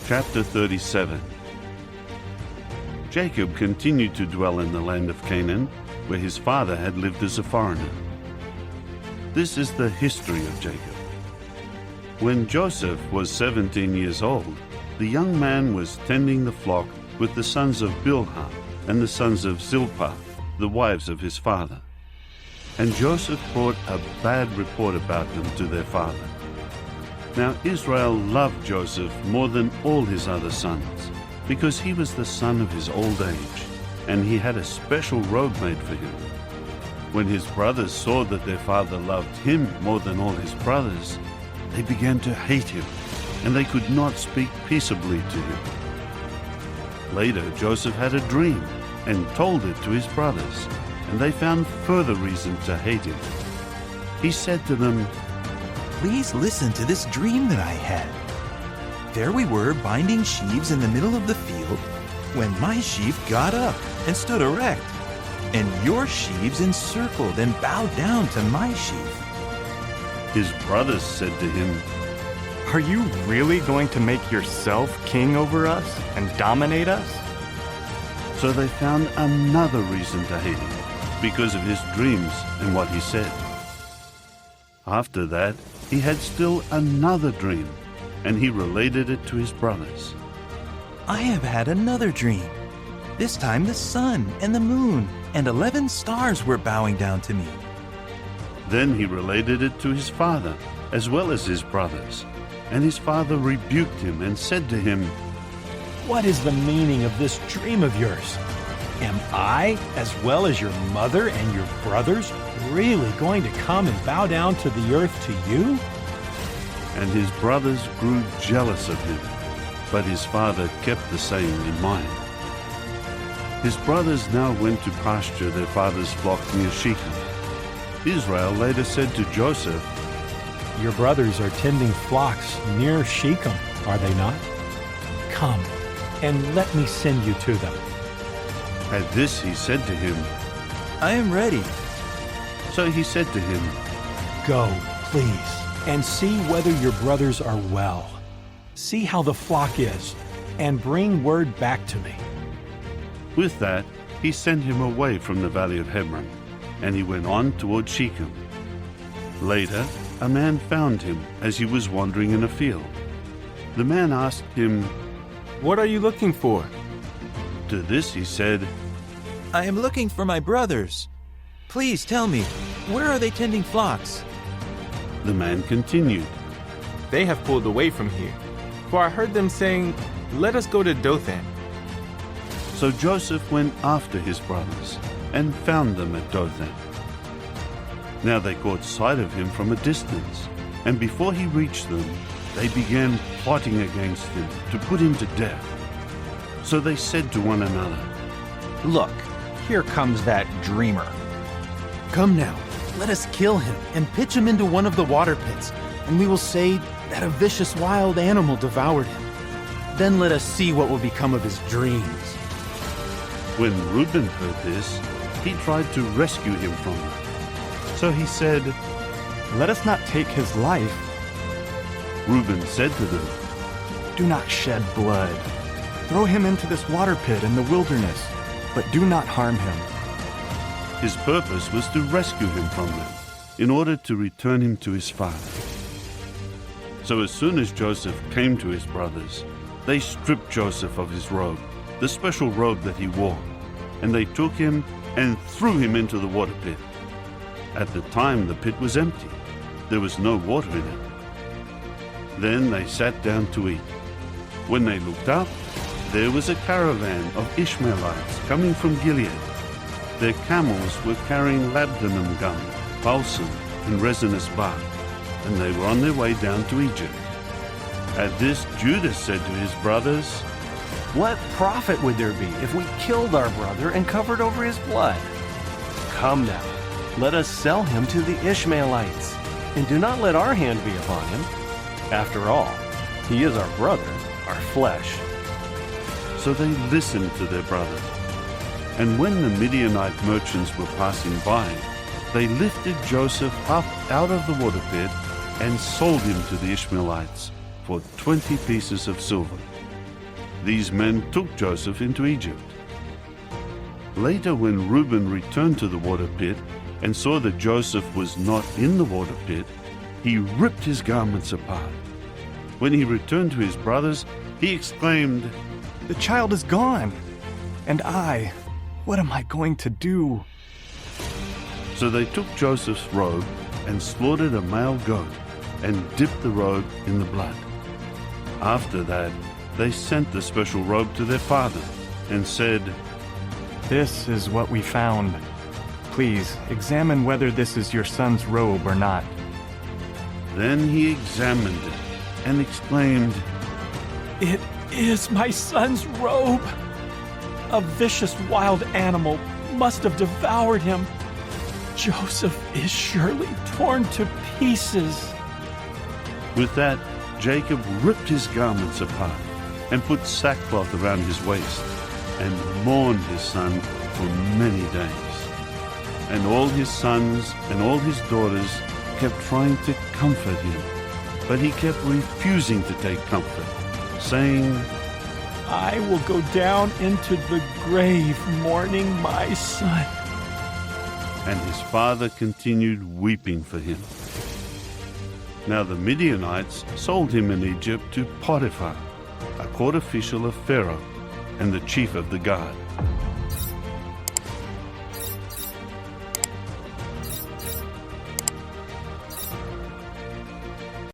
Chapter 37. Jacob continued to dwell in the land of Canaan, where his father had lived as a foreigner. This is the history of Jacob. When Joseph was 17 years old, the young man was tending the flock with the sons of Bilhah and the sons of Zilpah, the wives of his father. And Joseph brought a bad report about them to their father. Now Israel loved Joseph more than all his other sons, because he was the son of his old age, and he had a special robe made for him. When his brothers saw that their father loved him more than all his brothers, they began to hate him, and they could not speak peaceably to him. Later Joseph had a dream and told it to his brothers, and they found further reason to hate him. He said to them, "Please listen to this dream that I had. There we were binding sheaves in the middle of the field when my sheaf got up and stood erect, and your sheaves encircled and bowed down to my sheaf." His brothers said to him, Are you really going to make yourself king over us and dominate us? So they found another reason to hate him, because of his dreams and what he said. After that, he had still another dream, and he related it to his brothers. "I have had another dream. This time the sun and the moon and 11 stars were bowing down to me." Then he related it to his father, as well as his brothers. And his father rebuked him and said to him, What is the meaning of this dream of yours? Am I, as well as your mother and your brothers, really going to come and bow down to the earth to you? And his brothers grew jealous of him, but his father kept the saying in mind. His brothers now went to pasture their father's flock near Shechem. Israel later said to Joseph, Your brothers are tending flocks near Shechem, are they not? Come, and let me send you to them. At this he said to him, "I am ready." So he said to him, Go, please, and see whether your brothers are well. See how the flock is, and bring word back to me. With that, he sent him away from the valley of Hebron, and he went on toward Shechem. Later, a man found him as he was wandering in a field. The man asked him, What are you looking for? To this he said, "I am looking for my brothers. Please tell me, where are they tending flocks?" The man continued, They have pulled away from here, for I heard them saying, Let us go to Dothan. So Joseph went after his brothers and found them at Dothan. Now they caught sight of him from a distance, and before he reached them, they began plotting against him to put him to death. So they said to one another, Look, here comes that dreamer. Come now, let us kill him and pitch him into one of the water pits, and we will say that a vicious wild animal devoured him. Then let us see what will become of his dreams." When Reuben heard this, he tried to rescue him from them. So he said, Let us not take his life. Reuben said to them, Do not shed blood. Throw him into this water pit in the wilderness, but do not harm him. his purpose was to rescue him from them, in order to return him to his father. So as soon as Joseph came to his brothers, they stripped Joseph of his robe, the special robe that he wore, and they took him and threw him into the water pit. At the time the pit was empty. There was no water in it. Then they sat down to eat. When they looked up, there was a caravan of Ishmaelites coming from Gilead. Their camels were carrying labdanum gum, balsam, and resinous bark, and they were on their way down to Egypt. At this, Judah said to his brothers, What profit would there be if we killed our brother and covered over his blood? Come now, let us sell him to the Ishmaelites, and do not let our hand be upon him. After all, he is our brother, our flesh. So they listened to their brother. And when the Midianite merchants were passing by, they lifted Joseph up out of the water pit and sold him to the Ishmaelites for 20 pieces of silver. These men took Joseph into Egypt. Later, when Reuben returned to the water pit and saw that Joseph was not in the water pit, he ripped his garments apart. When he returned to his brothers, he exclaimed, The child is gone. And I, what am I going to do? So they took Joseph's robe and slaughtered a male goat and dipped the robe in the blood. After that, they sent the special robe to their father and said, This is what we found. Please examine whether this is your son's robe or not. Then he examined it and exclaimed, It is my son's robe. A vicious wild animal must have devoured him. Joseph is surely torn to pieces. With that, Jacob ripped his garments apart and put sackcloth around his waist and mourned his son for many days. And all his sons and all his daughters kept trying to comfort him, but he kept refusing to take comfort, saying, I will go down into the grave mourning my son. And his father continued weeping for him. Now the Midianites sold him in Egypt to Potiphar, a court official of Pharaoh and the chief of the guard.